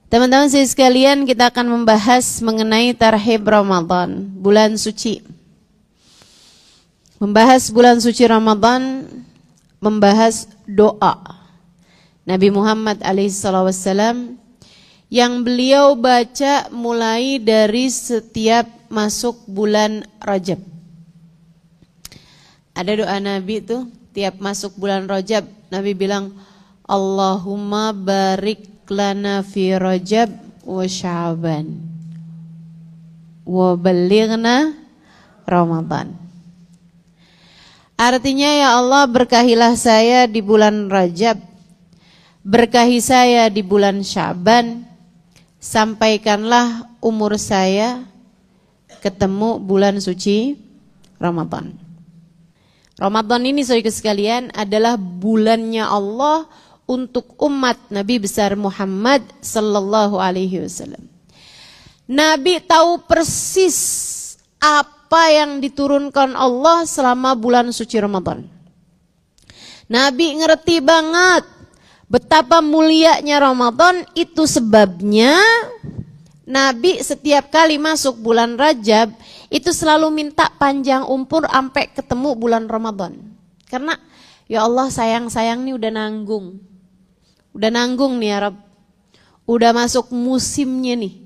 Teman-teman sekalian, kita akan membahas mengenai tarhib Ramadan, bulan suci. Membahas bulan suci Ramadan, membahas doa Nabi Muhammad SAW yang beliau baca mulai dari setiap masuk bulan Rajab. Ada doa Nabi itu, tiap masuk bulan Rajab, Nabi bilang, Allahumma barik lana fi Rajab wa Sya'ban wa balighna Ramadan. Artinya, ya Allah, berkahilah saya di bulan Rajab, berkahi saya di bulan Sya'ban, sampaikanlah umur saya ketemu bulan suci Ramadan. Ramadan ini, saudara sekalian, adalah bulannya Allah untuk umat Nabi besar Muhammad sallallahu alaihi wasallam. Nabi tahu persis apa yang diturunkan Allah selama bulan suci Ramadan. Nabi ngerti banget betapa mulianya Ramadan. Itu sebabnya Nabi setiap kali masuk bulan Rajab itu selalu minta panjang umur sampai ketemu bulan Ramadan. Karena ya Allah, sayang-sayang nih udah nanggung. Udah nanggung nih ya Rabb. Udah masuk musimnya nih.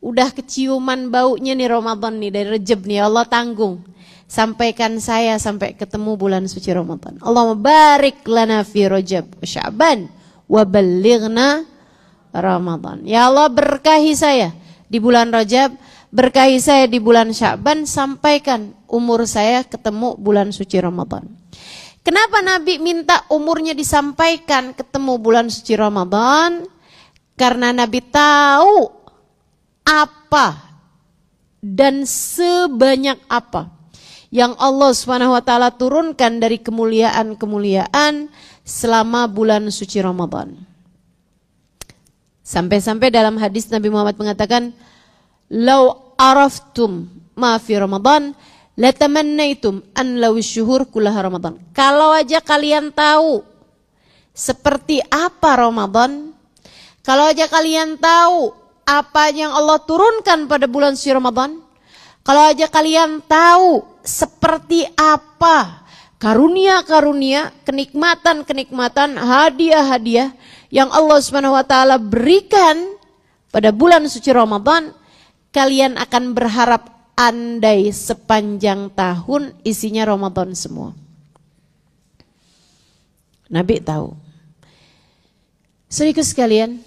Udah keciuman baunya nih Ramadan nih dari Rajab nih, ya Allah, tanggung. Sampaikan saya sampai ketemu bulan suci Ramadan. Allahumma barik lana fi Rajab wa Sya'ban wa balighna Ramadan. Ya Allah, berkahi saya di bulan Rajab, berkahi saya di bulan Sya'ban, sampaikan umur saya ketemu bulan suci Ramadan. Kenapa Nabi minta umurnya disampaikan ketemu bulan suci Ramadan? Karena Nabi tahu apa dan sebanyak apa yang Allah SWT turunkan dari kemuliaan-kemuliaan selama bulan suci Ramadan. Sampai-sampai dalam hadis Nabi Muhammad mengatakan, "Lau araftum ma fi Ramadan, latamannaitum an law syuhur kullaha Ramadan." Kalau aja kalian tahu seperti apa Ramadan, kalau aja kalian tahu apa yang Allah turunkan pada bulan suci Ramadan, kalau aja kalian tahu seperti apa karunia-karunia, kenikmatan-kenikmatan, hadiah-hadiah yang Allah SWT berikan pada bulan suci Ramadan, kalian akan berharap andai sepanjang tahun isinya Ramadan semua. Nabi tahu. Saudara sekalian,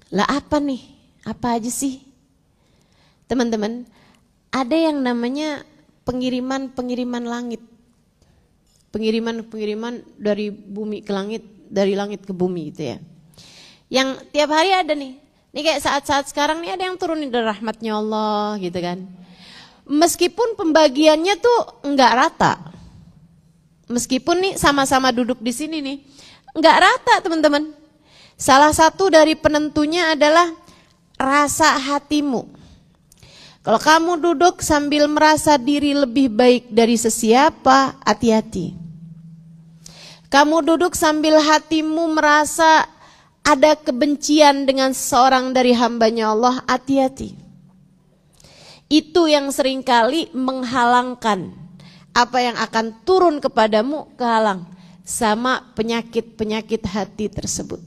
lah apa nih? Apa aja sih? Teman-teman, ada yang namanya pengiriman langit. Pengiriman dari bumi ke langit, dari langit ke bumi gitu ya. Yang tiap hari ada nih. Ini kayak saat-saat sekarang nih ada yang turunin dari rahmatnya Allah gitu kan. Meskipun pembagiannya tuh enggak rata. Meskipun nih sama-sama duduk di sini nih, enggak rata teman-teman. Salah satu dari penentunya adalah rasa hatimu. Kalau kamu duduk sambil merasa diri lebih baik dari sesiapa, hati-hati. Kamu duduk sambil hatimu merasa ada kebencian dengan seorang dari hambanya Allah, hati-hati. Itu yang seringkali menghalangkan apa yang akan turun kepadamu, kehalang sama penyakit-penyakit hati tersebut.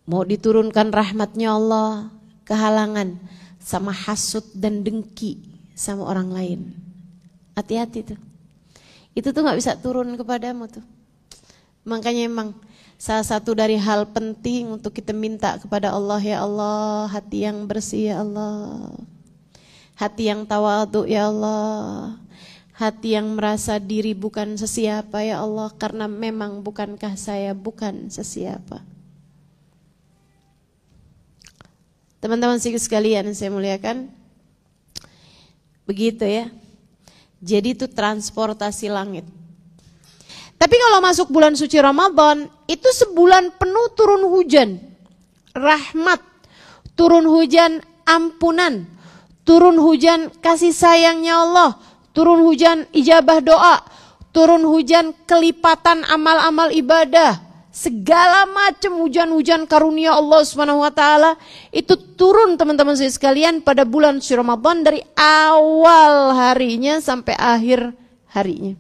Mau diturunkan rahmatnya Allah, kehalangan sama hasud dan dengki sama orang lain. Hati-hati tuh. Itu tuh gak bisa turun kepadamu tuh. Makanya emang salah satu dari hal penting untuk kita minta kepada Allah, ya Allah, hati yang bersih ya Allah. Hati yang tawadhu ya Allah. Hati yang merasa diri bukan sesiapa ya Allah, karena memang bukankah saya bukan sesiapa. Teman-teman sekalian saya muliakan, begitu ya. Jadi itu transportasi langit. Tapi kalau masuk bulan suci Ramadan, itu sebulan penuh turun hujan, rahmat, turun hujan ampunan, turun hujan kasih sayangnya Allah, turun hujan ijabah doa, turun hujan kelipatan amal-amal ibadah, Segala macam hujan-hujan karunia Allah Subhanahu wa taala itu turun teman-teman saya sekalian pada bulan suci Ramadan dari awal harinya sampai akhir harinya.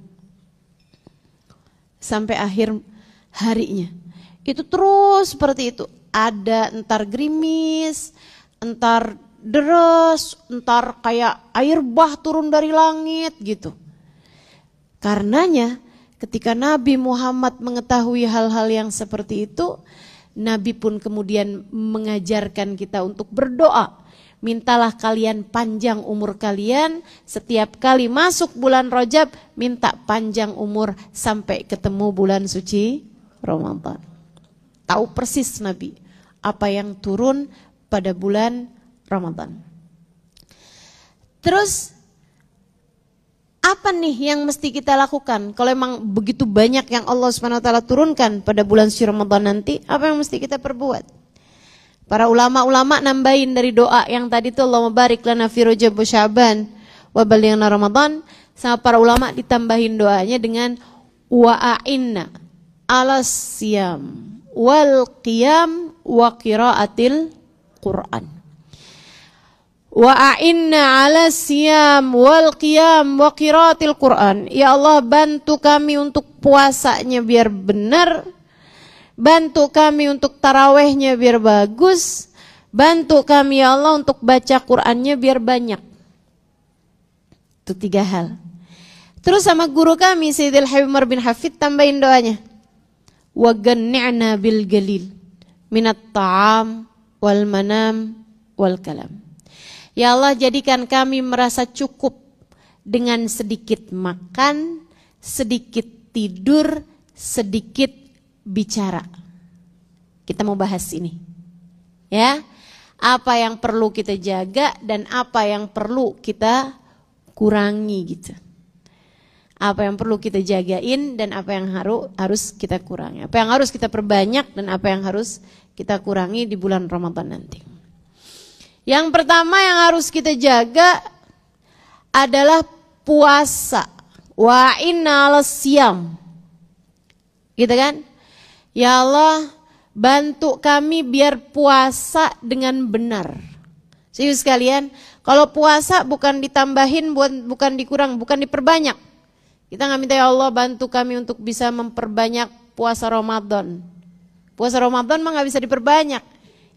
Sampai akhir harinya. Itu terus seperti itu. Ada entar gerimis, entar deres, entar kayak air bah turun dari langit gitu. Karenanya ketika Nabi Muhammad mengetahui hal-hal yang seperti itu, Nabi pun kemudian mengajarkan kita untuk berdoa. Mintalah kalian panjang umur kalian, setiap kali masuk bulan Rajab, minta panjang umur sampai ketemu bulan suci Ramadan. Tahu persis Nabi apa yang turun pada bulan Ramadan. Terus apa nih yang mesti kita lakukan? Kalau memang begitu banyak yang Allah Subhanahu wa taala turunkan pada bulan suci Ramadan nanti, apa yang mesti kita perbuat? Para ulama-ulama nambahin dari doa yang tadi itu Allahumma barik lana fi Rajab wa Sya'ban wa ballighna Ramadan, sama para ulama ditambahin doanya dengan wa a'inna 'alas siyam wal qiyam wa qiraatil Qur'an. Wa a'inna 'ala siyam wal qiyam wa qiraatil Qur'an. Ya Allah, bantu kami untuk puasanya biar benar. Bantu kami untuk tarawehnya biar bagus. Bantu kami ya Allah untuk baca Qur'annya biar banyak. Itu 3 hal. Terus sama guru kami Sayyidil Habib Umar bin Hafid tambahin doanya. Wa ganni'na bil galil minat ta'am wal manam wal kalam. Ya Allah, jadikan kami merasa cukup dengan sedikit makan, sedikit tidur, sedikit bicara. Kita mau bahas ini. Ya, apa yang perlu kita jaga dan apa yang perlu kita kurangi gitu. Apa yang perlu kita jagain dan apa yang harus kita kurangi. Apa yang harus kita perbanyak dan apa yang harus kita kurangi di bulan Ramadan nanti. Yang pertama yang harus kita jaga adalah puasa. Wa inna 'alas siyam. Gitu kan? Ya Allah, bantu kami biar puasa dengan benar. Serius sekalian, kalau puasa bukan ditambahin, bukan dikurang, bukan diperbanyak. Kita nggak minta ya Allah bantu kami untuk bisa memperbanyak puasa Ramadan. Puasa Ramadan mah nggak bisa diperbanyak.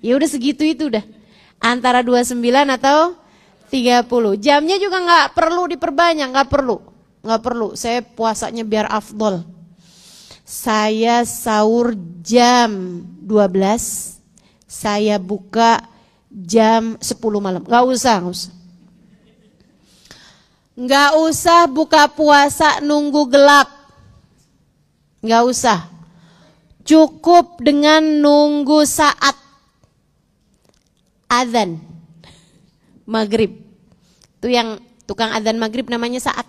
Ya udah segitu itu udah. Antara 29 atau 30. Jamnya juga nggak perlu diperbanyak, nggak perlu. Saya puasanya biar afdol. Saya sahur jam 12, saya buka jam 10 malam. Nggak usah. Nggak usah buka puasa nunggu gelap. Nggak usah. Cukup dengan nunggu saat azan maghrib. Itu yang tukang azan maghrib namanya Saat.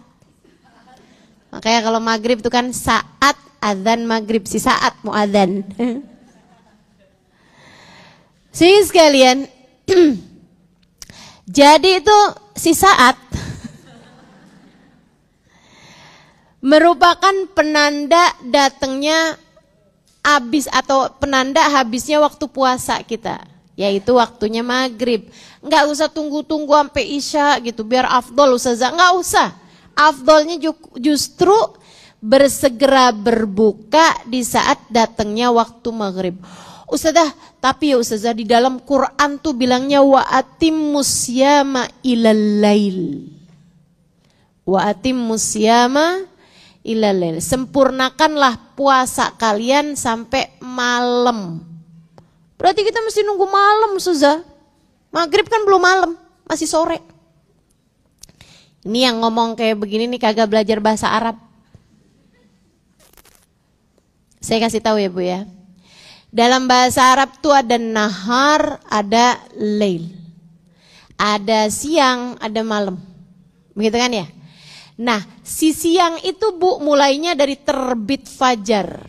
Makanya kalau maghrib itu kan saat azan maghrib, si Saat mau azan. Sih sekalian. Jadi itu si Saat merupakan penanda datangnya habis atau penanda habisnya waktu puasa kita. Yaitu waktunya maghrib. Nggak usah tunggu-tunggu sampai isya gitu biar afdol ustazah. Nggak usah. Afdolnya justru bersegera berbuka di saat datangnya waktu maghrib. Ustazah, tapi ya ustazah di dalam Quran tuh bilangnya wa atimmus siyama ilal lail. Wa atimmus siyama ilal lail. Sempurnakanlah puasa kalian sampai malam. Berarti kita mesti nunggu malam, Ustazah. Maghrib kan belum malam, masih sore. Ini yang ngomong kayak begini nih kagak belajar bahasa Arab. Saya kasih tahu ya Bu ya. Dalam bahasa Arab tuh ada nahar, ada lail. Ada siang, ada malam. Begitu kan ya? Nah, si siang itu Bu mulainya dari terbit fajar.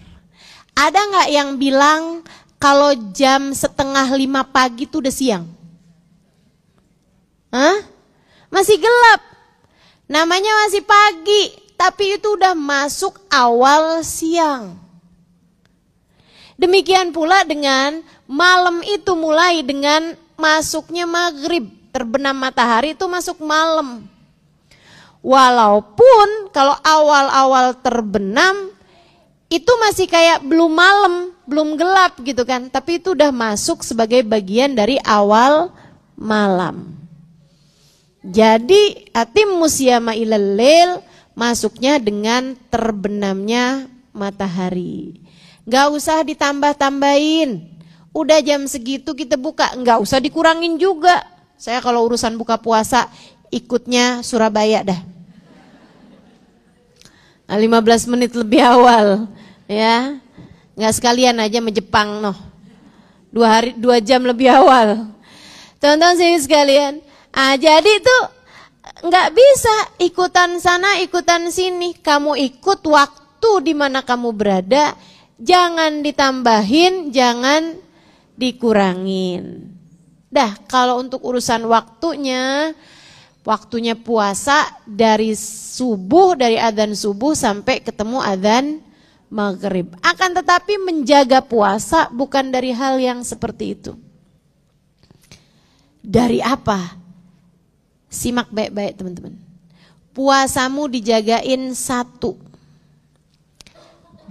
Ada nggak yang bilang kalau jam 4:30 pagi itu udah siang? Hah? Masih gelap. Namanya masih pagi, tapi itu udah masuk awal siang. Demikian pula dengan malam itu mulai dengan masuknya maghrib, terbenam matahari itu masuk malam. Walaupun kalau awal-awal terbenam itu masih kayak belum malam, belum gelap gitu kan. Tapi itu udah masuk sebagai bagian dari awal malam. Jadi atimmus siyama ilal lail masuknya dengan terbenamnya matahari. Gak usah ditambah-tambahin. Udah jam segitu kita buka, gak usah dikurangin juga. Saya kalau urusan buka puasa ikutnya Surabaya dah. 15 menit lebih awal, ya, nggak sekalian aja sama Jepang, noh. 2 jam lebih awal. Teman-teman sini sekalian, jadi itu nggak bisa ikutan sana, ikutan sini. Kamu ikut waktu di mana kamu berada, jangan ditambahin, jangan dikurangin. Dah, kalau untuk urusan waktunya puasa dari subuh, dari adzan subuh sampai ketemu adzan maghrib. Akan tetapi menjaga puasa bukan dari hal yang seperti itu. Dari apa? Simak baik-baik teman-teman. Puasamu dijagain 1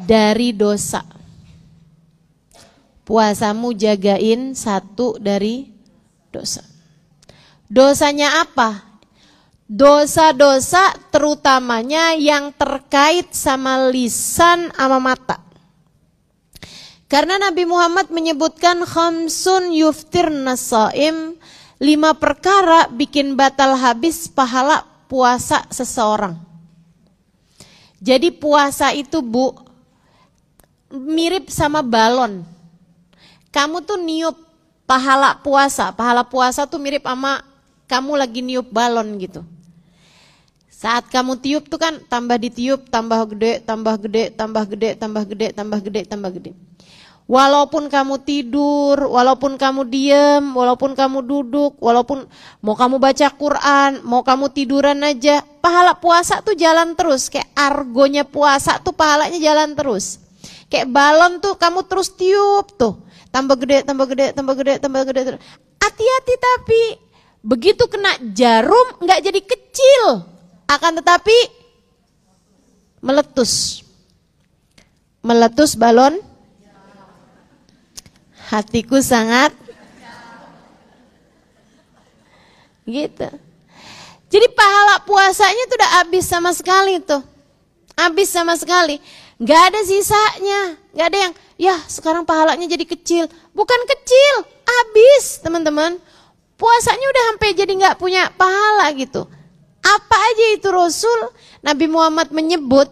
dari dosa. Puasamu jagain 1 dari dosa. Dosanya apa? Dosa-dosa terutamanya yang terkait sama lisan sama mata. Karena Nabi Muhammad menyebutkan khamsun yuftirna shaim, 5 perkara bikin batal habis pahala puasa seseorang. Jadi puasa itu Bu, mirip sama balon. Kamu tuh niup pahala puasa tuh mirip sama kamu lagi niup balon gitu. Saat kamu tiup tuh kan tambah ditiup, tambah gede, tambah gede, tambah gede, tambah gede, tambah gede, tambah gede. Walaupun kamu tidur, walaupun kamu diem, walaupun kamu duduk, walaupun mau kamu baca Quran, mau kamu tiduran aja, pahala puasa tuh jalan terus. Kayak argonya puasa tuh pahalanya jalan terus. Kayak balon tuh kamu terus tiup tuh, tambah gede, tambah gede, tambah gede, tambah gede. Hati-hati tapi begitu kena jarum nggak jadi kecil. Akan tetapi meletus balon. Hatiku sangat gitu. Jadi pahala puasanya tuh udah habis sama sekali tuh. Habis sama sekali. Gak ada sisanya. Gak ada yang ya sekarang pahalanya jadi kecil. Bukan kecil, habis teman-teman. Puasanya udah sampai jadi gak punya pahala gitu. Apa aja itu Rasul? Nabi Muhammad menyebut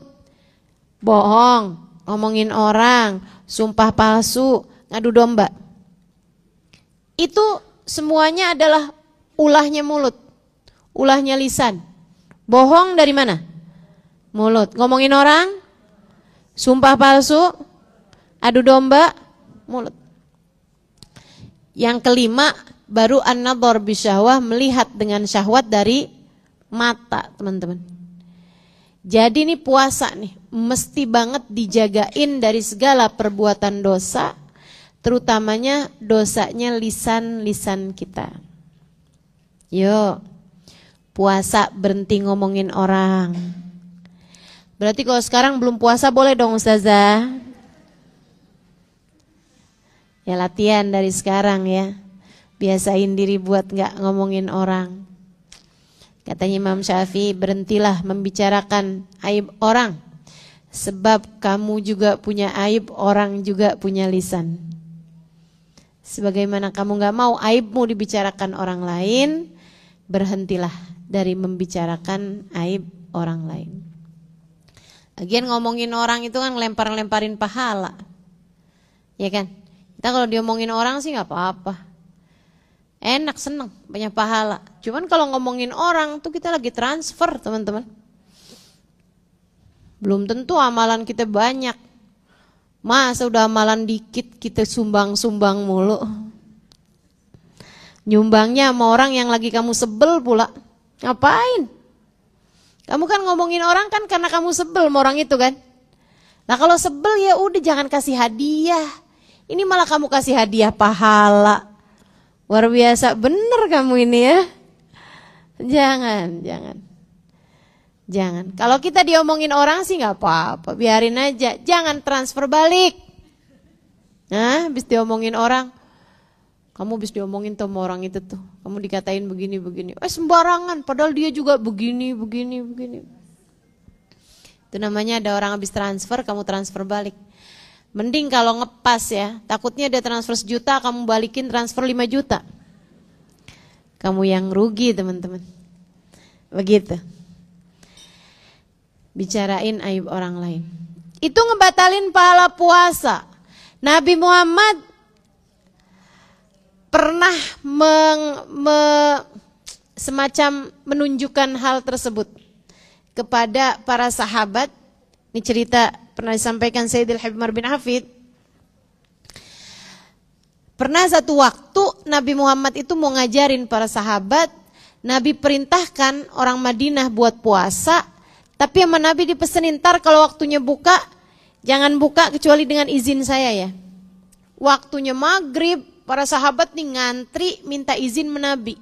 bohong, ngomongin orang, sumpah palsu, ngadu domba. Itu semuanya adalah ulahnya mulut, ulahnya lisan. Bohong dari mana? Mulut. Ngomongin orang, sumpah palsu, adu domba, mulut. Yang kelima baru an-nadhar bisyahwah, melihat dengan syahwat dari mata, teman-teman. Jadi nih puasa nih mesti banget dijagain dari segala perbuatan dosa, terutamanya dosanya lisan kita. Yuk, puasa berhenti ngomongin orang. Berarti kalau sekarang belum puasa boleh dong Ustazah? Ya latihan dari sekarang ya. Biasain diri buat gak ngomongin orang. Katanya Imam Syafi'i, berhentilah membicarakan aib orang. Sebab kamu juga punya aib, orang juga punya lisan. Sebagaimana kamu gak mau aibmu dibicarakan orang lain, berhentilah dari membicarakan aib orang lain. Lagian ngomongin orang itu kan lempar-lemparin pahala. Ya kan? Kita kalau diomongin orang sih gak apa-apa. Enak, seneng, banyak pahala. Cuman kalau ngomongin orang tuh kita lagi transfer teman-teman. Belum tentu amalan kita banyak. Masa udah amalan dikit kita sumbang-sumbang mulu. Nyumbangnya sama orang yang lagi kamu sebel pula. Ngapain? Kamu kan ngomongin orang kan karena kamu sebel sama orang itu kan. Nah kalau sebel ya udah jangan kasih hadiah. Ini malah kamu kasih hadiah pahala. Luar biasa, bener kamu ini ya. Jangan. Kalau kita diomongin orang sih nggak apa-apa, biarin aja. Jangan transfer balik. Nah, habis diomongin orang, kamu habis diomongin sama orang itu tuh, kamu dikatain begini. Sembarangan, padahal dia juga begini. Itu namanya ada orang habis transfer, kamu transfer balik. Mending kalau ngepas ya, takutnya dia transfer 1 juta, kamu balikin transfer 5 juta. Kamu yang rugi teman-teman. Begitu. Bicarain aib orang lain. Itu ngebatalin pahala puasa. Nabi Muhammad pernah semacam menunjukkan hal tersebut kepada para sahabat. Ini cerita pernah disampaikan Sayyidil Habib Umar bin Hafid. Pernah satu waktu Nabi Muhammad itu mau ngajarin para sahabat, Nabi perintahkan orang Madinah buat puasa, tapi sama Nabi dipesenin, ntar kalau waktunya buka, jangan buka kecuali dengan izin saya ya. Waktunya maghrib, para sahabat nih ngantri minta izin menabi.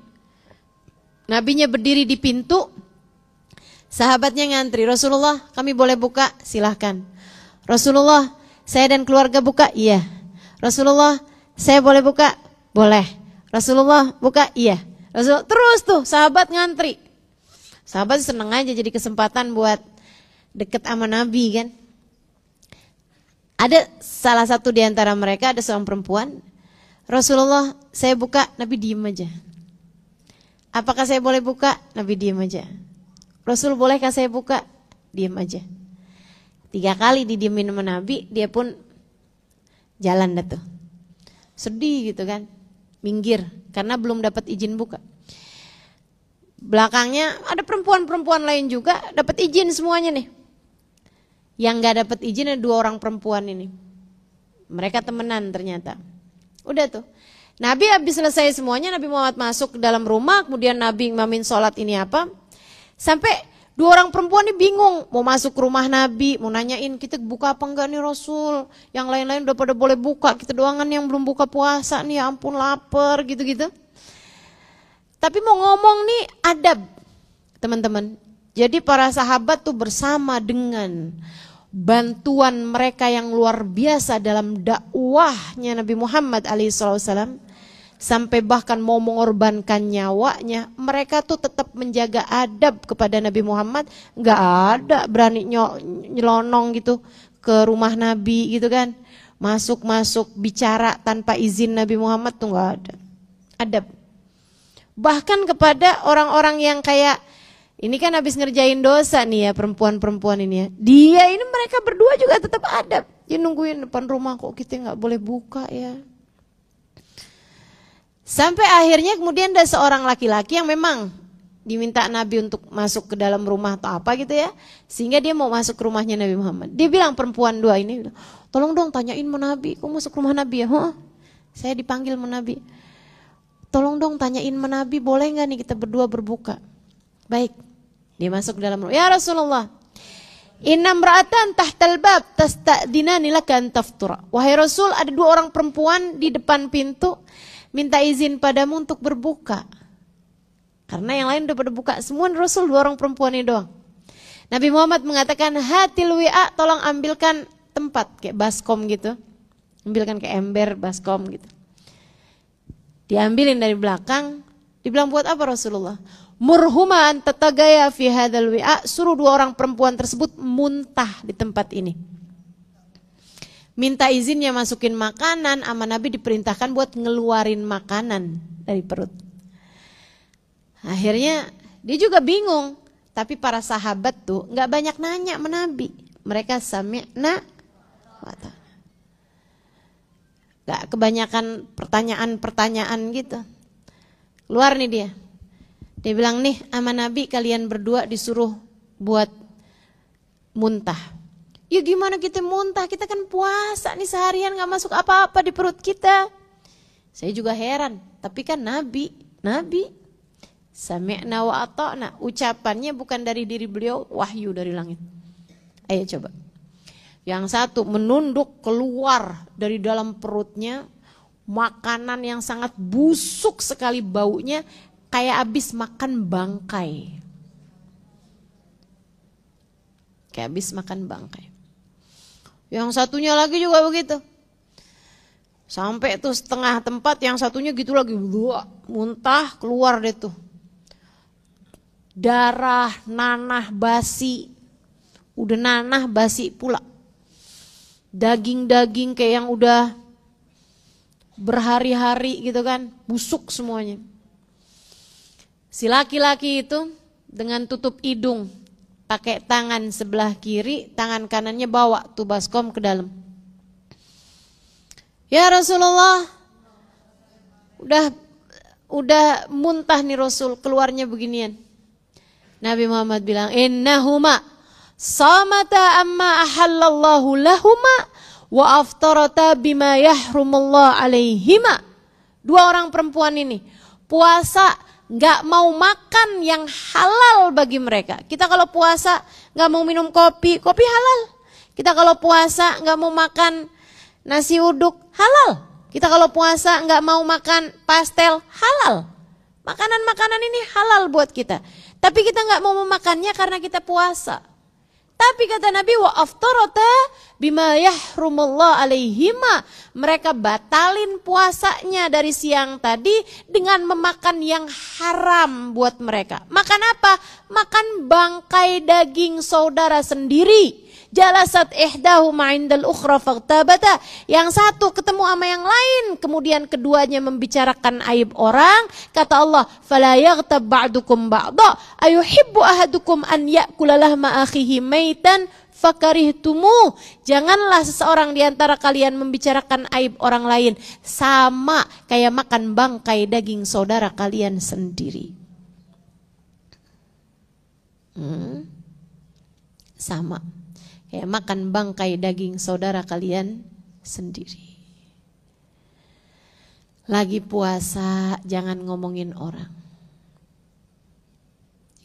Nabinya berdiri di pintu, sahabatnya ngantri, Rasulullah kami boleh buka? Silahkan. Rasulullah saya dan keluarga buka? Iya. Rasulullah saya boleh buka? Boleh. Rasulullah buka? Iya. Rasul terus tuh sahabat ngantri. Sahabat seneng aja jadi kesempatan buat deket sama Nabi kan. Ada salah satu di antara mereka, ada seorang perempuan, Rasulullah saya buka, Nabi diem aja. Apakah saya boleh buka? Nabi diem aja. Rasul bolehkah saya buka? Diem aja. 3 kali didiemin sama Nabi, dia pun jalan dah tuh. Sedih gitu kan, minggir karena belum dapat izin buka. Belakangnya ada perempuan-perempuan lain juga dapat izin semuanya nih. Yang gak dapat izin ada 2 orang perempuan ini. Mereka temenan ternyata. Udah tuh. Nabi habis selesai semuanya, Nabi Muhammad masuk ke dalam rumah, kemudian Nabi imamin sholat ini apa. Sampai 2 orang perempuan ini bingung, mau masuk ke rumah Nabi, mau nanyain kita buka apa enggak nih Rasul. Yang lain-lain udah pada boleh buka, kita doangan yang belum buka puasa nih, ya ampun lapar gitu-gitu. Tapi mau ngomong nih adab teman-teman. Jadi para sahabat tuh bersama dengan bantuan mereka yang luar biasa dalam dakwahnya Nabi Muhammad SAW, sampai bahkan mau mengorbankan nyawanya, mereka tuh tetap menjaga adab kepada Nabi Muhammad. Nggak ada berani nyelonong gitu ke rumah Nabi gitu kan, masuk bicara tanpa izin Nabi Muhammad tuh nggak ada adab. Bahkan kepada orang-orang yang kayak ini kan habis ngerjain dosa nih ya, perempuan-perempuan ini ya. Dia ini mereka berdua juga tetap adab. Dia nungguin depan rumah, kok kita nggak boleh buka ya. Sampai akhirnya kemudian ada seorang laki-laki yang memang diminta Nabi untuk masuk ke dalam rumah atau apa gitu ya. Sehingga dia mau masuk ke rumahnya Nabi Muhammad. Dia bilang perempuan 2 ini, tolong dong tanyain sama Nabi, kok masuk ke rumah Nabi ya? Saya dipanggil sama Nabi. Tolong dong tanyain sama Nabi, boleh nggak nih kita berdua berbuka? Baik, dia masuk ke dalam rumah. Ya Rasulullah, inna mra'atan tahtal bab tasta'dinani laka an taftura. Wahai Rasul, ada 2 orang perempuan di depan pintu minta izin padamu untuk berbuka. Karena yang lain udah pada buka. Semua Rasul 2 orang perempuan ini doang. Nabi Muhammad mengatakan, hatil wi'a, tolong ambilkan tempat kayak baskom gitu. Ambilkan kayak ember baskom gitu. Diambilin dari belakang. Dibilang buat apa Rasulullah? Murhuman tatagaya fi hadzal wi'a, suruh 2 orang perempuan tersebut muntah di tempat ini. Minta izinnya masukin makanan, sama Nabi diperintahkan buat ngeluarin makanan dari perut. Akhirnya dia juga bingung, tapi para sahabat tuh nggak banyak nanya sama Nabi. Mereka sami'na wa ta'na. Gak kebanyakan pertanyaan-pertanyaan gitu. Keluar nih dia. Dia bilang nih sama Nabi, kalian berdua disuruh buat muntah. Ya gimana kita muntah, kita kan puasa nih seharian gak masuk apa-apa di perut kita. Saya juga heran, tapi kan Nabi sami'na wa ata'na, ucapannya bukan dari diri beliau, wahyu dari langit. Ayo coba. Yang satu menunduk keluar dari dalam perutnya makanan yang sangat busuk sekali baunya, kayak habis makan bangkai. Kayak habis makan bangkai. Yang satunya lagi juga begitu. Sampai tuh setengah tempat, yang satunya gitu lagi, muntah keluar deh tuh. Darah, nanah, basi. Udah nanah, basi pula. Daging-daging kayak yang udah berhari-hari gitu kan, busuk semuanya. Si laki-laki itu dengan tutup hidung, pakai tangan sebelah kiri, tangan kanannya bawa tuh baskom ke dalam. Ya Rasulullah, udah muntah nih Rasul, keluarnya beginian. Nabi Muhammad bilang, innahuma samata amma ahallallahu lahuma wa aftarata bima yahrumullah alaihima. Dua orang perempuan ini puasa gak mau makan yang halal bagi mereka. Kita kalau puasa gak mau minum kopi, kopi halal. Kita kalau puasa gak mau makan nasi uduk, halal. Kita kalau puasa gak mau makan pastel, halal. Makanan-makanan ini halal buat kita. Tapi kita gak mau memakannya karena kita puasa. Tapi kata Nabi, wa aftarata bima yahrumullah alaihima. Mereka batalin puasanya dari siang tadi dengan memakan yang haram buat mereka. Makan apa? Makan bangkai daging saudara sendiri. Jalasat ihdahuma indal ukhra faghtabata. Yang satu ketemu sama yang lain, kemudian keduanya membicarakan aib orang. Kata Allah, fala yaghtab ba'dukum ba'da ayuhibbu ahadukum an ya'kula lahma akhihi maitan fakarihtumu. Janganlah seseorang di antara kalian membicarakan aib orang lain sama kayak makan bangkai daging saudara kalian sendiri. Sama kayak makan bangkai daging saudara kalian sendiri. Lagi puasa jangan ngomongin orang.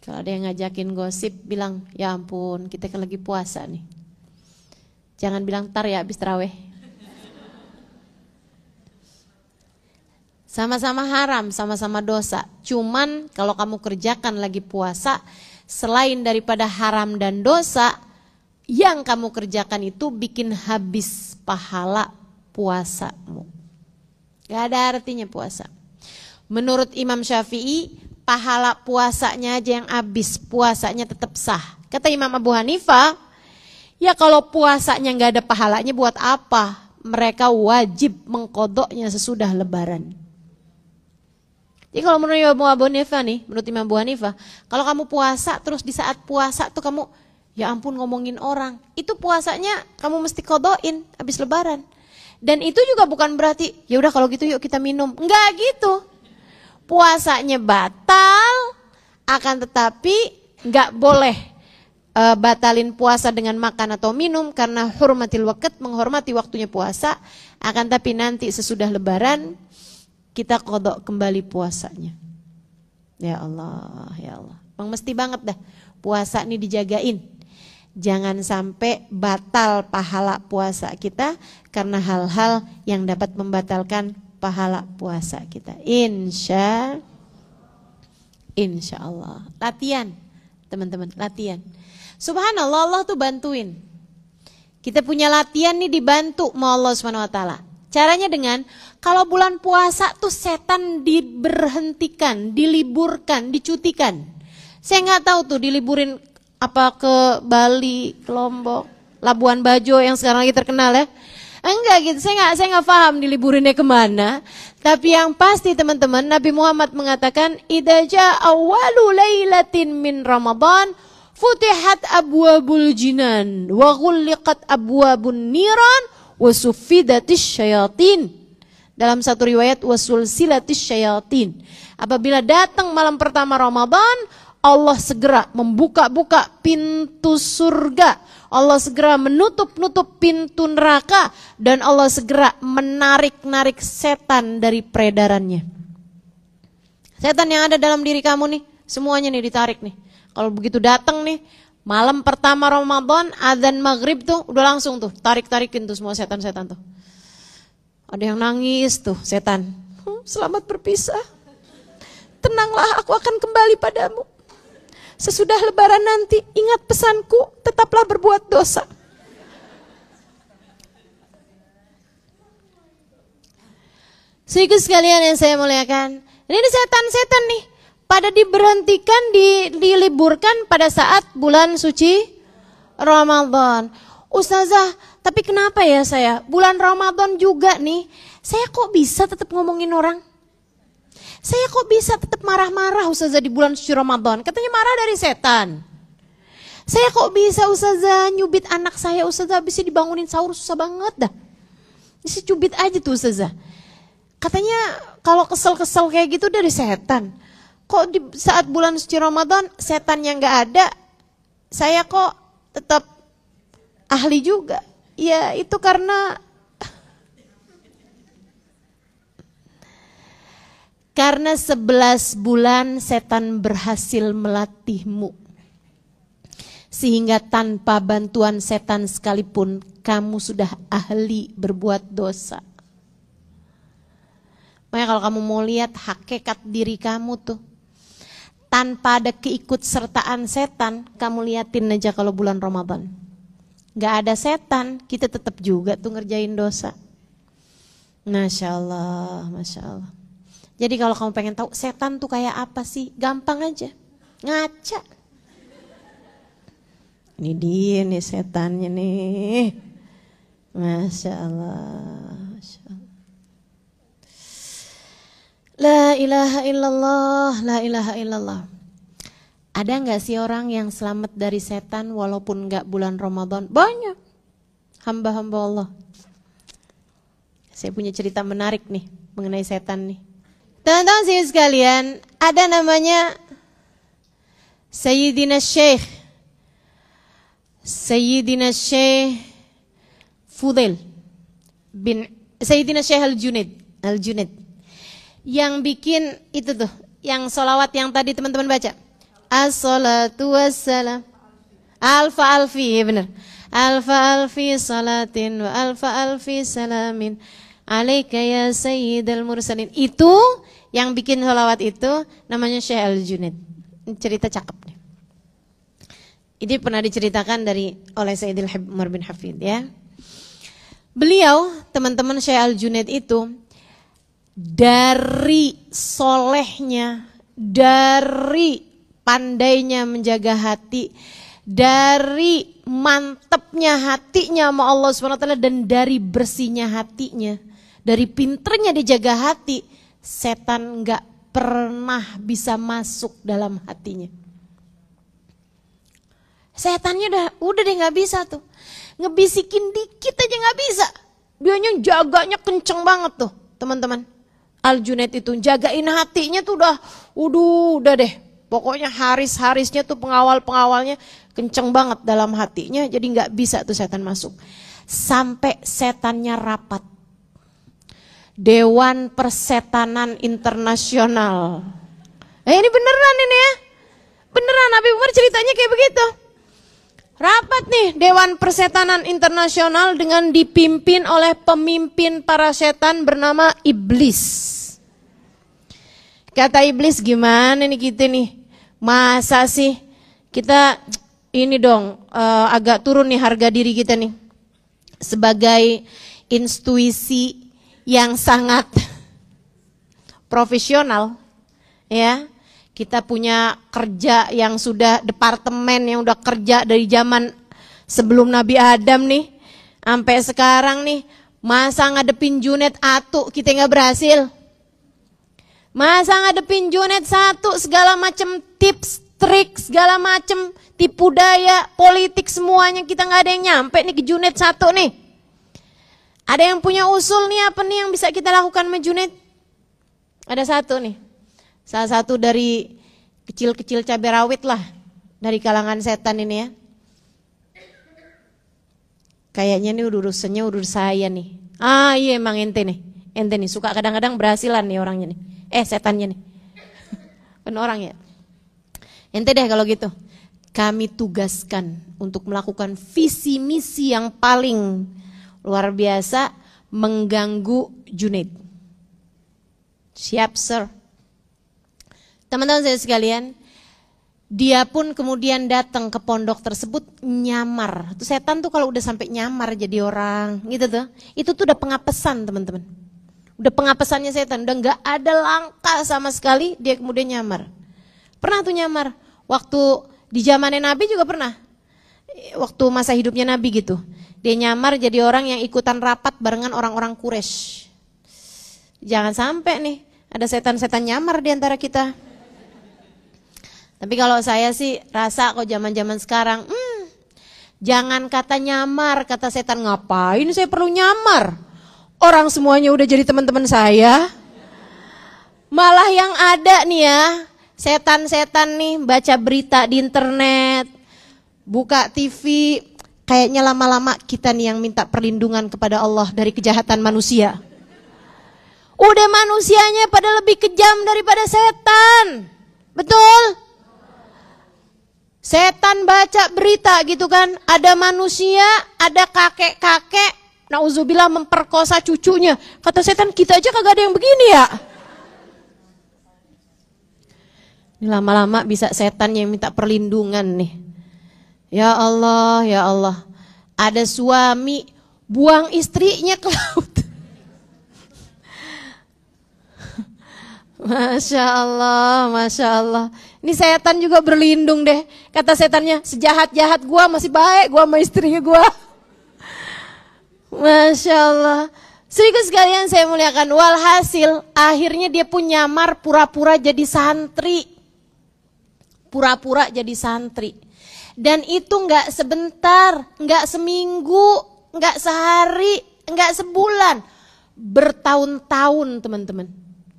Kalau ada yang ngajakin gosip, bilang, ya ampun kita kan lagi puasa nih. Jangan bilang tar ya habis tarawih. Sama-sama haram, sama-sama dosa. Cuman kalau kamu kerjakan lagi puasa, selain daripada haram dan dosa, yang kamu kerjakan itu bikin habis pahala puasamu. Gak ada artinya puasa. Menurut Imam Syafi'i, pahala puasanya aja yang habis, puasanya tetap sah. Kata Imam Abu Hanifah, ya kalau puasanya gak ada pahalanya buat apa? Mereka wajib mengkodoknya sesudah lebaran. Jadi kalau menurut Imam Abu Hanifah nih, menurut Imam Abu Hanifah, kalau kamu puasa terus di saat puasa tuh kamu, ya ampun ngomongin orang, itu puasanya kamu mesti kodoin habis lebaran. Dan itu juga bukan berarti, ya udah kalau gitu yuk kita minum. Enggak gitu. Puasanya batal, akan tetapi enggak boleh batalin puasa dengan makan atau minum karena hurmatil waqt, menghormati waktunya puasa. Akan tapi nanti sesudah lebaran kita kodok kembali puasanya. Ya Allah, ya Allah. Bang mesti banget dah puasa ini dijagain. Jangan sampai batal pahala puasa kita karena hal-hal yang dapat membatalkan pahala puasa kita. Insya Allah. Latihan, teman-teman, latihan. Subhanallah, Allah tuh bantuin. Kita punya latihan nih, dibantu sama Allah SWT. Caranya dengan, kalau bulan puasa tuh setan diberhentikan, diliburkan, dicutikan. Saya nggak tahu tuh diliburin apa ke Bali, ke Lombok, Labuan Bajo yang sekarang lagi terkenal ya. Enggak gitu, saya nggak paham diliburinnya kemana. Tapi yang pasti teman-teman, Nabi Muhammad mengatakan, idza jaa awwalu lailatin min Ramadan, futihat abwabul jinan, wa ghulliqat abwabun niran, wa suffidatis syayatin. Dalam satu riwayat, wa sulsilatis syayatin. Apabila datang malam pertama Ramadan, Allah segera membuka-buka pintu surga. Allah segera menutup-nutup pintu neraka. Dan Allah segera menarik-narik setan dari peredarannya. Setan yang ada dalam diri kamu nih, semuanya nih ditarik nih. Kalau begitu datang nih, Malam pertama Ramadan, adzan maghrib tuh udah langsung tuh tarik-tarikin tuh semua setan-setan tuh. Ada yang nangis tuh setan. Selamat berpisah. Tenanglah, aku akan kembali padamu. Sesudah lebaran nanti, ingat pesanku, tetaplah berbuat dosa. Saudara sekalian yang saya muliakan, ini setan-setan nih, pada diberhentikan, diliburkan pada saat bulan suci Ramadan. Ustazah, tapi kenapa ya saya, bulan Ramadan juga nih, saya kok bisa tetap ngomongin orang? Saya kok bisa tetap marah-marah Ustazah di bulan suci Ramadan? Katanya marah dari setan. Saya kok bisa Ustazah nyubit anak saya, Ustazah bisa dibangunin sahur susah banget dah. Bisa cubit aja tuh Ustazah. Katanya kalau kesel-kesel kayak gitu dari setan. Kok di saat bulan suci Ramadan setan yang gak ada, saya kok tetap ahli juga. Ya itu karena 11 bulan setan berhasil melatihmu. Sehingga tanpa bantuan setan sekalipun kamu sudah ahli berbuat dosa. Makanya kalau kamu mau lihat hakikat diri kamu tuh, tanpa ada keikutsertaan setan, kamu liatin aja kalau bulan Ramadan. Gak ada setan, kita tetap juga tuh ngerjain dosa. Masya Allah, Masya Allah. Jadi kalau kamu pengen tahu setan tuh kayak apa sih, gampang aja, ngaca. Ini dia nih setannya nih. Masya Allah, Masya Allah. La ilaha illallah, la ilaha illallah. Ada gak sih orang yang selamat dari setan walaupun gak bulan Ramadan? Banyak. Hamba-hamba Allah. Saya punya cerita menarik nih mengenai setan nih. Teman-teman sekalian, ada namanya Sayyidina Syekh Fudail bin Sayyidina Syekh Al-Junaid yang bikin itu tuh, yang sholawat yang tadi teman-teman baca. As-salatu wassalam alfa alfi, ya benar. Alfa alfi salatin wa alfa alfi salamin alaika ya sayyidal mursalin. Itu yang bikin sholawat itu namanya Syekh Al-Junaid. Cerita cakep nih. Ini pernah diceritakan oleh Sayyidil Umar bin Hafid ya. Beliau, teman-teman Syekh Al-Junaid itu dari solehnya, dari pandainya menjaga hati, dari mantepnya hatinya sama Allah SWT, dan dari bersihnya hatinya, dari pinternya dijaga hati, setan gak pernah bisa masuk dalam hatinya. Setannya udah deh gak bisa tuh, ngebisikin dikit aja gak bisa. Dianya jaganya kenceng banget tuh teman-teman. Al-Junaid itu jagain hatinya tuh udah deh. Pokoknya harisnya tuh pengawalnya kenceng banget dalam hatinya, jadi nggak bisa tuh setan masuk. Sampai setannya rapat. Dewan Persetanan Internasional. Ini beneran ini ya. Beneran, Habib Umar ceritanya kayak begitu. Rapat nih Dewan Persetanan Internasional dengan dipimpin oleh pemimpin para setan bernama Iblis. Kata Iblis, gimana nih kita nih? Masa sih kita ini dong agak turun nih harga diri kita nih. Sebagai institusi yang sangat profesional ya. Kita punya kerja yang sudah departemen yang udah kerja dari zaman sebelum Nabi Adam nih sampai sekarang nih, masa ngadepin Junaid atu kita nggak berhasil? Masa ngadepin Junaid satu segala macam tips, trik, segala macam tipu daya, politik semuanya kita nggak ada yang nyampe nih ke Junaid satu nih. Ada yang punya usul nih apa nih yang bisa kita lakukan sama Junaid? Ada satu nih. Salah satu dari kecil-kecil cabai rawit lah dari kalangan setan ini ya. Kayaknya nih urusannya saya nih. Ah iya emang ente nih suka kadang-kadang berhasilan nih orangnya nih. Setannya nih. Kan orang ya. Ente deh kalau gitu. kami tugaskan untuk melakukan visi misi yang paling luar biasa, mengganggu Junaid. Siap, sir. Teman-teman saya sekalian, dia pun kemudian datang ke pondok tersebut nyamar. Tuh setan tuh kalau udah sampai nyamar jadi orang, gitu tuh. Itu tuh udah pengapesan, teman-teman. Udah pengapesannya setan, udah nggak ada langkah sama sekali, dia kemudian nyamar. Pernah tuh nyamar. Waktu di zamannya Nabi juga pernah. Waktu masa hidupnya Nabi gitu. Dia nyamar jadi orang yang ikutan rapat barengan orang-orang Quraisy. Jangan sampai nih ada setan-setan nyamar di antara kita. Tapi kalau saya sih rasa kok zaman-zaman sekarang, jangan kata nyamar, kata setan, ngapain saya perlu nyamar? Orang semuanya udah jadi teman-teman saya. Malah yang ada nih ya, setan-setan nih baca berita di internet, buka TV, kayaknya lama-lama kita nih yang minta perlindungan kepada Allah dari kejahatan manusia. Udah manusianya pada lebih kejam daripada setan. Betul? Setan baca berita gitu kan, ada manusia, ada kakek-kakek, nauzubillah memperkosa cucunya. Kata setan, kita aja kagak ada yang begini ya. Ini lama-lama bisa setan yang minta perlindungan nih. Ya Allah, ya Allah. Ada suami buang istrinya ke laut. Masya Allah, Masya Allah. Ini setan juga berlindung deh. Kata setannya, sejahat-jahat gua masih baik gua sama istrinya gua. Masya Allah. Saudara sekalian saya muliakan, walhasil akhirnya dia pun nyamar pura-pura jadi santri. Pura-pura jadi santri. Dan itu enggak sebentar, enggak seminggu, enggak sehari, enggak sebulan. Bertahun-tahun, teman-teman.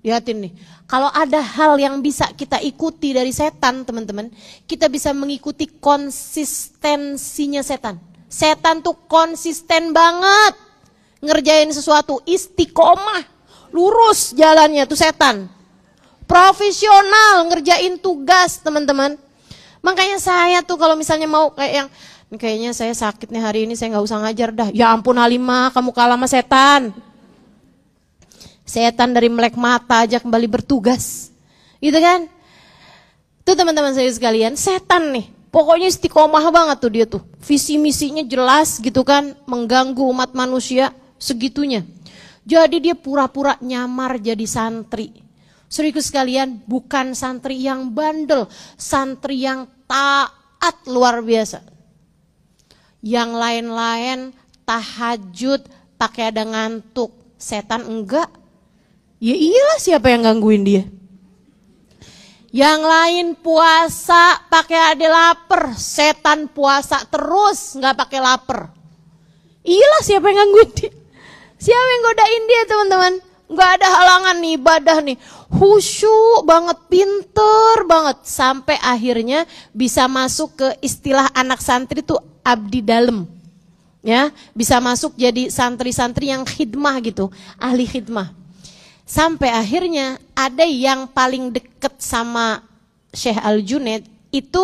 Lihatin nih, kalau ada hal yang bisa kita ikuti dari setan, teman-teman, kita bisa mengikuti konsistensinya setan. Setan tuh konsisten banget ngerjain sesuatu, istiqomah, lurus jalannya tuh setan. Profesional ngerjain tugas, teman-teman. Makanya saya tuh kalau misalnya mau kayak yang, kayaknya saya sakit nih hari ini, saya nggak usah ngajar dah. Ya ampun Halimah, kamu kalah sama setan. Setan dari melek mata aja kembali bertugas. Gitu kan? Tuh teman-teman saya sekalian, setan nih. Pokoknya istiqomah banget tuh dia tuh. Visi misinya jelas gitu kan, mengganggu umat manusia segitunya. Jadi dia pura-pura nyamar jadi santri. Saudaraku sekalian, bukan santri yang bandel, santri yang taat luar biasa. Yang lain-lain tahajud pakai ada ngantuk, setan enggak. Ya iyalah, siapa yang gangguin dia? Yang lain puasa pakai ada lapar, setan puasa terus nggak pakai lapar. Iyalah, siapa yang gangguin dia? Siapa yang godain dia, teman-teman? Nggak ada halangan nih ibadah nih, khusyuk banget, pinter banget, sampai akhirnya bisa masuk ke istilah anak santri tuh abdi dalem. Ya, bisa masuk jadi santri-santri yang khidmah gitu, ahli khidmah. Sampai akhirnya ada yang paling deket sama Syekh Al-Junaid itu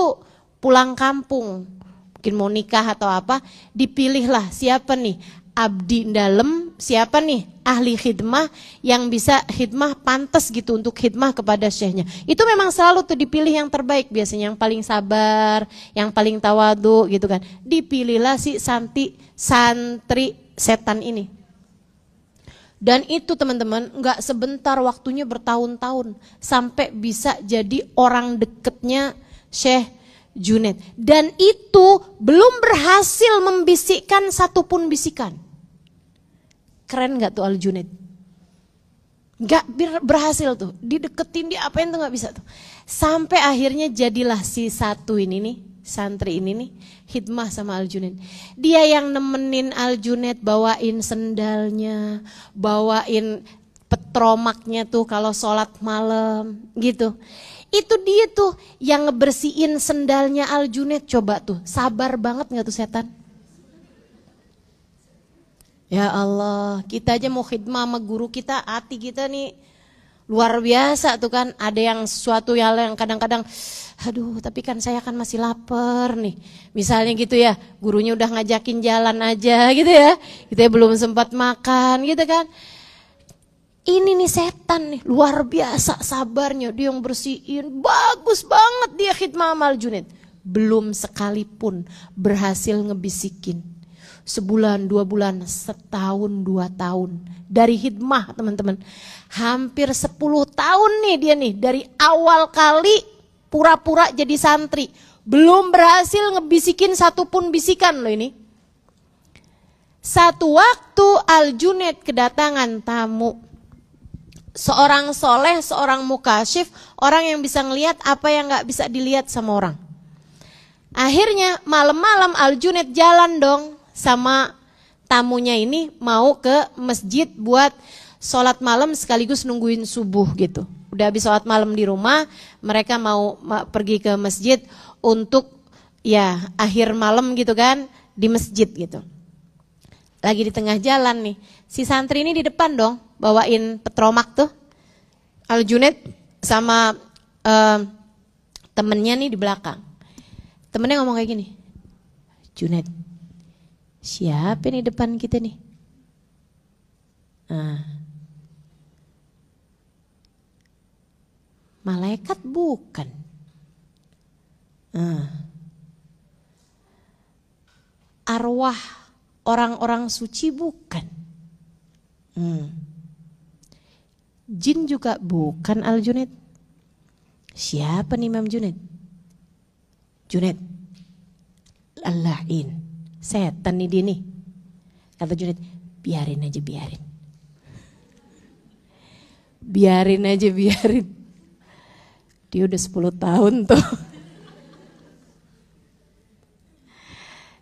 pulang kampung, mungkin mau nikah atau apa, dipilihlah siapa nih abdi dalem, siapa nih ahli khidmah yang bisa khidmah pantas gitu untuk khidmah kepada syekhnya. Itu memang selalu tuh dipilih yang terbaik, biasanya yang paling sabar, yang paling tawadu gitu kan. Dipilihlah si santri setan ini. Dan itu teman-teman gak sebentar, waktunya bertahun-tahun sampai bisa jadi orang deketnya Syekh Junaid. Dan itu belum berhasil membisikkan satupun bisikan. Keren gak tuh Al-Junaid? Gak berhasil tuh, dideketin, dia apain tuh gak bisa tuh. Sampai akhirnya jadilah si satu ini nih, santri ini nih, khidmah sama Al-Junaid. Dia yang nemenin Al-Junaid bawain sendalnya, bawain petromaknya tuh kalau sholat malam gitu. Itu dia tuh yang ngebersihin sendalnya Al-Junaid. Coba tuh, sabar banget gak tuh setan? Ya Allah, kita aja mau khidmah sama guru kita, hati kita nih Luar biasa tuh kan, ada yang sesuatu yang kadang-kadang, aduh tapi kan saya kan masih lapar nih. Misalnya gitu ya, gurunya udah ngajakin jalan aja gitu ya, kita belum sempat makan gitu kan. Ini nih setan nih, luar biasa sabarnya, dia yang bersihin, bagus banget dia khidmah sama Al-Junaid. Belum sekalipun berhasil ngebisikin. Sebulan, 2 bulan, setahun, 2 tahun. Dari khidmah teman-teman. Hampir 10 tahun nih dia nih, dari awal kali pura-pura jadi santri. Belum berhasil ngebisikin satupun bisikan loh ini. Satu waktu Al-Junaid kedatangan tamu. Seorang soleh, seorang mukasyif, orang yang bisa ngelihat apa yang gak bisa dilihat sama orang. Akhirnya malam-malam Al-Junaid jalan dong sama tamunya ini, mau ke masjid buat sholat malam sekaligus nungguin subuh gitu. Udah habis sholat malam di rumah, mereka mau pergi ke masjid untuk ya akhir malam gitu kan, di masjid gitu. Lagi di tengah jalan nih, si santri ini di depan dong, bawain petromak tuh. Al-Junaid sama temennya nih di belakang. Temennya ngomong kayak gini, Junaid, siapa nih depan kita nih? Malaikat bukan. Arwah orang-orang suci bukan. Jin juga bukan Al-Junaid. Siapa nih Imam Junaid? Junaid, Al-La'in, setan nih dia nih. Kata Junaid, biarin aja biarin. Biarin aja biarin. Dia udah 10 tahun tuh.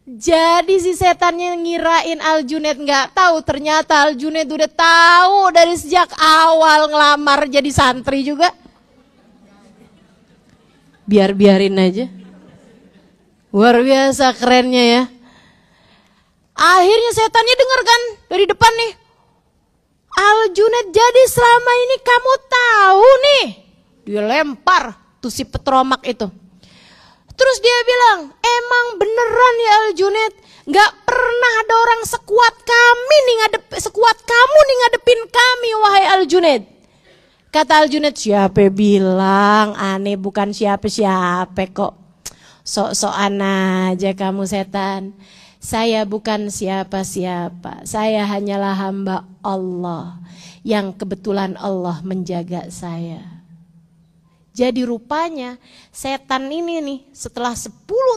Jadi si setannya ngirain Al-Junaid nggak tahu, ternyata Al-Junaid udah tahu dari sejak awal ngelamar jadi santri juga. Biarin aja. Luar biasa kerennya ya. Akhirnya setannya denger kan dari depan nih. Al-Junaid, jadi selama ini kamu tahu nih. Dia lempar tuh si petromak itu. Terus dia bilang, emang beneran ya Al-Junaid, gak pernah ada orang sekuat kamu nih ngadepin kami wahai Al-Junaid. Kata Al-Junaid, siapa bilang, aneh bukan siapa-siapa kok. Sok-sokan aja kamu setan. Saya bukan siapa-siapa, saya hanyalah hamba Allah yang kebetulan Allah menjaga saya. Jadi rupanya setan ini nih setelah 10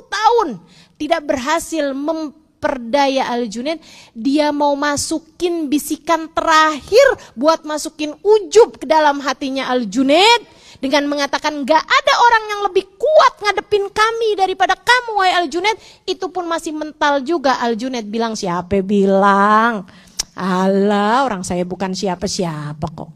tahun tidak berhasil memperdaya Al-Junaid, dia mau masukin bisikan terakhir buat masukin ujub ke dalam hatinya Al-Junaid dengan mengatakan gak ada orang yang lebih kuat ngadepin kami daripada kamu wahai Al-Junaid. Itu pun masih mental juga. Al-Junaid bilang, siapa bilang? Alah, orang saya bukan siapa-siapa kok.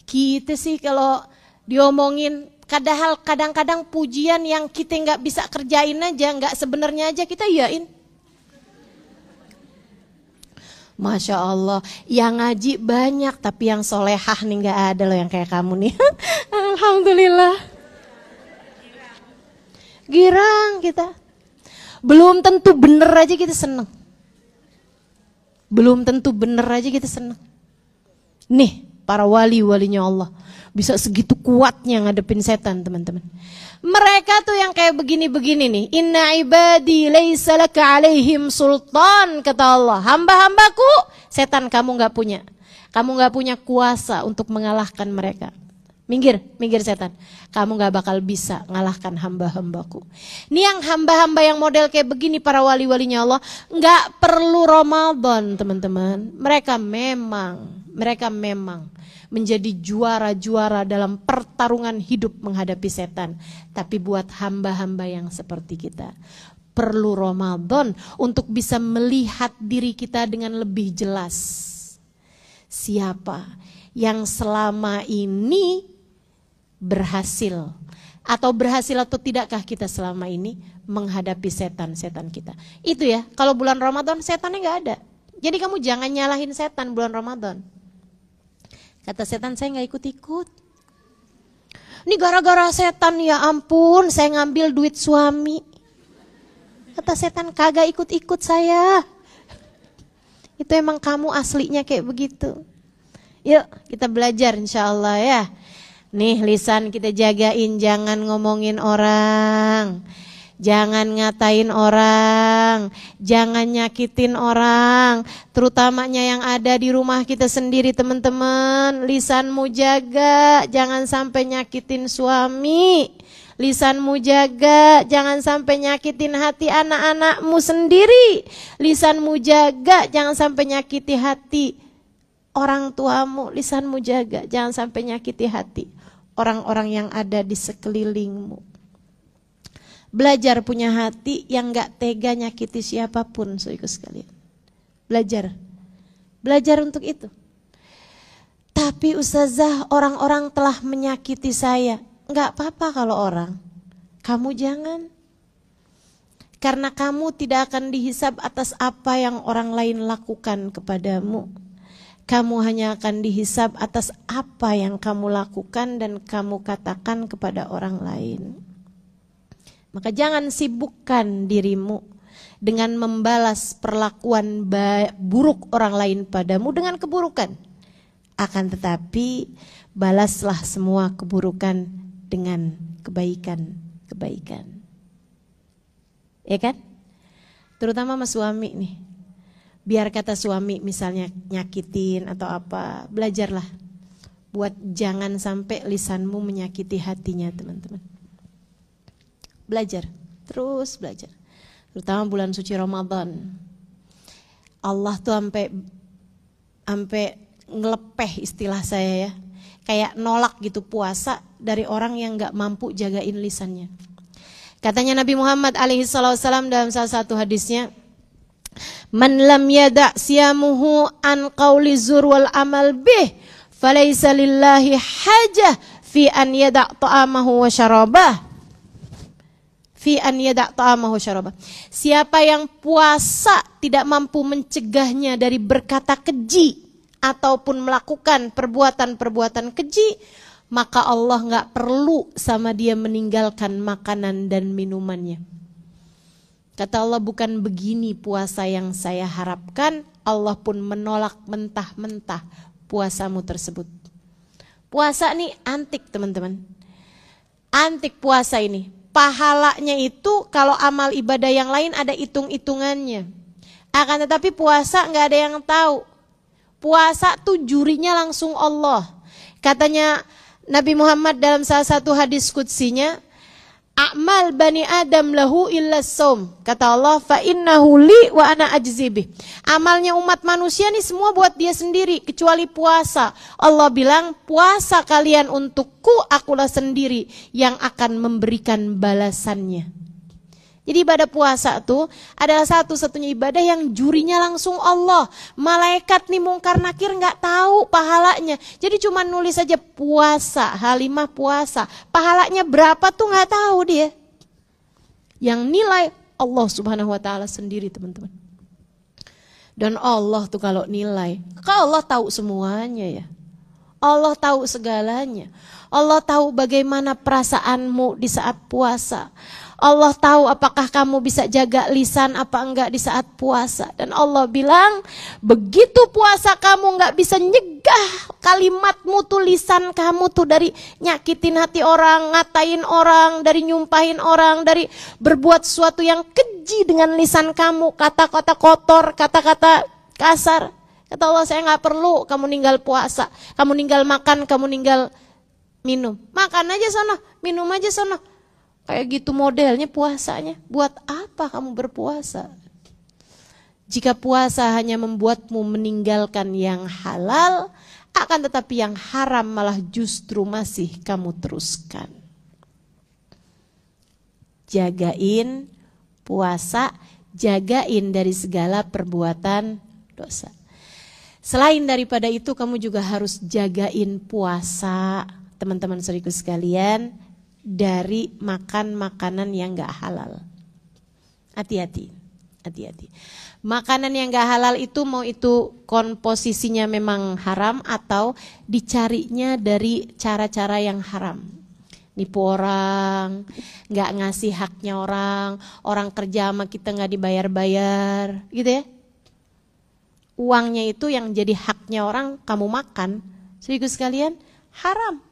Kita sih kalau diomongin, kadang-kadang pujian yang kita nggak bisa kerjain aja, nggak sebenarnya aja kita iyain. Masya Allah, yang ngaji banyak tapi yang solehah nih nggak ada loh yang kayak kamu nih. Alhamdulillah. Girang kita. Belum tentu bener aja kita seneng. Belum tentu bener aja kita seneng. Nih. Para wali-walinya Allah bisa segitu kuatnya ngadepin setan teman-teman. Mereka tuh yang kayak begini-begini nih. Inna ibadi laisa laka alaihim sultan, kata Allah. Hamba-hambaku, setan kamu gak punya. Kamu gak punya kuasa untuk mengalahkan mereka. Minggir setan. Kamu gak bakal bisa ngalahkan hamba-hambaku. Ini yang hamba-hamba yang model kayak begini, para wali-walinya Allah, gak perlu Ramadan teman-teman. Mereka memang menjadi juara-juara dalam pertarungan hidup menghadapi setan. Tapi buat hamba-hamba yang seperti kita, perlu Ramadan untuk bisa melihat diri kita dengan lebih jelas. Siapa yang selama ini berhasil atau tidakkah kita selama ini menghadapi setan-setan kita. Itu ya, kalau bulan Ramadan setannya gak ada. Jadi kamu jangan nyalahin setan bulan Ramadan. Kata setan, saya nggak ikut-ikut. Ini gara-gara setan, ya ampun, saya ngambil duit suami. Kata setan, kagak ikut-ikut saya. Itu emang kamu aslinya kayak begitu. Yuk kita belajar insya Allah ya. Nih lisan kita jagain, jangan ngomongin orang, jangan ngatain orang, jangan nyakitin orang, terutamanya yang ada di rumah kita sendiri teman-teman. Lisanmu jaga, jangan sampai nyakitin suami. Lisanmu jaga, jangan sampai nyakitin hati anak-anakmu sendiri. Lisanmu jaga, jangan sampai nyakiti hati orang tuamu. Lisanmu jaga, jangan sampai nyakiti hati orang-orang yang ada di sekelilingmu. Belajar punya hati yang gak tega nyakiti siapapun, saudaraku sekalian. Belajar untuk itu. Tapi ustazah, orang-orang telah menyakiti saya. Gak apa-apa kalau orang, kamu jangan. Karena kamu tidak akan dihisab atas apa yang orang lain lakukan kepadamu. Kamu hanya akan dihisab atas apa yang kamu lakukan dan kamu katakan kepada orang lain. Maka jangan sibukkan dirimu dengan membalas perlakuan buruk orang lain padamu dengan keburukan. Akan tetapi balaslah semua keburukan dengan kebaikan. Ya kan? Terutama sama suami nih. Biar kata suami misalnya nyakitin atau apa, belajarlah buat jangan sampai lisanmu menyakiti hatinya, teman-teman. Belajar, terus belajar. Terutama bulan suci Ramadan. Allah tuh sampai ngelepeh istilah saya ya. Kayak nolak gitu puasa dari orang yang gak mampu jagain lisannya. Katanya Nabi Muhammad alaihissalam dalam salah satu hadisnya, man lam yada' siyamuhu an qawli zur wal amal bih falaysa lillahi hajah fi an yada' ta'amahu wa syarabah. Siapa yang puasa tidak mampu mencegahnya dari berkata keji ataupun melakukan perbuatan-perbuatan keji, maka Allah gak perlu sama dia meninggalkan makanan dan minumannya. Kata Allah, bukan begini puasa yang saya harapkan. Allah pun menolak mentah-mentah puasamu tersebut. Puasa nih antik teman-teman. Antik puasa ini. Pahalanya itu kalau amal ibadah yang lain ada hitung-hitungannya. Akan tetapi puasa gak ada yang tahu. Puasa tuh jurinya langsung Allah. Katanya Nabi Muhammad dalam salah satu hadis qudsinya, a'mal bani Adam lahu illa shaum. Kata Allah, fa innahu li wa ana ajzibih. Amalnya umat manusia nih semua buat dia sendiri kecuali puasa. Allah bilang, puasa kalian untukku, akulah sendiri yang akan memberikan balasannya. Jadi ibadah puasa tuh adalah satu-satunya ibadah yang jurinya langsung Allah. Malaikat nih mungkar nakir nggak tahu pahalanya. Jadi cuma nulis saja puasa, Halimah puasa. Pahalanya berapa tuh nggak tahu dia. Yang nilai Allah Subhanahu Wa Taala sendiri teman-teman. Dan Allah tuh kalau nilai, Allah tahu semuanya ya. Allah tahu segalanya. Allah tahu bagaimana perasaanmu di saat puasa. Allah tahu apakah kamu bisa jaga lisan apa enggak di saat puasa. Dan Allah bilang, begitu puasa kamu enggak bisa nyegah kalimatmu tuh, lisan kamu tuh dari nyakitin hati orang, ngatain orang, dari nyumpahin orang, dari berbuat sesuatu yang keji dengan lisan kamu, kata-kata kotor, kata-kata kasar. Kata Allah, saya enggak perlu kamu ninggal puasa, kamu ninggal makan, kamu ninggal minum. Makan aja sana, minum aja sana. Kayak gitu modelnya puasanya. Buat apa kamu berpuasa? Jika puasa hanya membuatmu meninggalkan yang halal, akan tetapi yang haram malah justru masih kamu teruskan. Jagain puasa, jagain dari segala perbuatan dosa. Selain daripada itu, kamu juga harus jagain puasa, teman-teman saudaraku sekalian, dari makan makanan yang gak halal. Hati-hati. Hati-hati. Makanan yang gak halal itu mau itu komposisinya memang haram atau dicarinya dari cara-cara yang haram. Nipu orang, gak ngasih haknya orang kerja sama kita gak dibayar-bayar, gitu ya. Uangnya itu yang jadi haknya orang kamu makan, saudaraku sekalian, haram.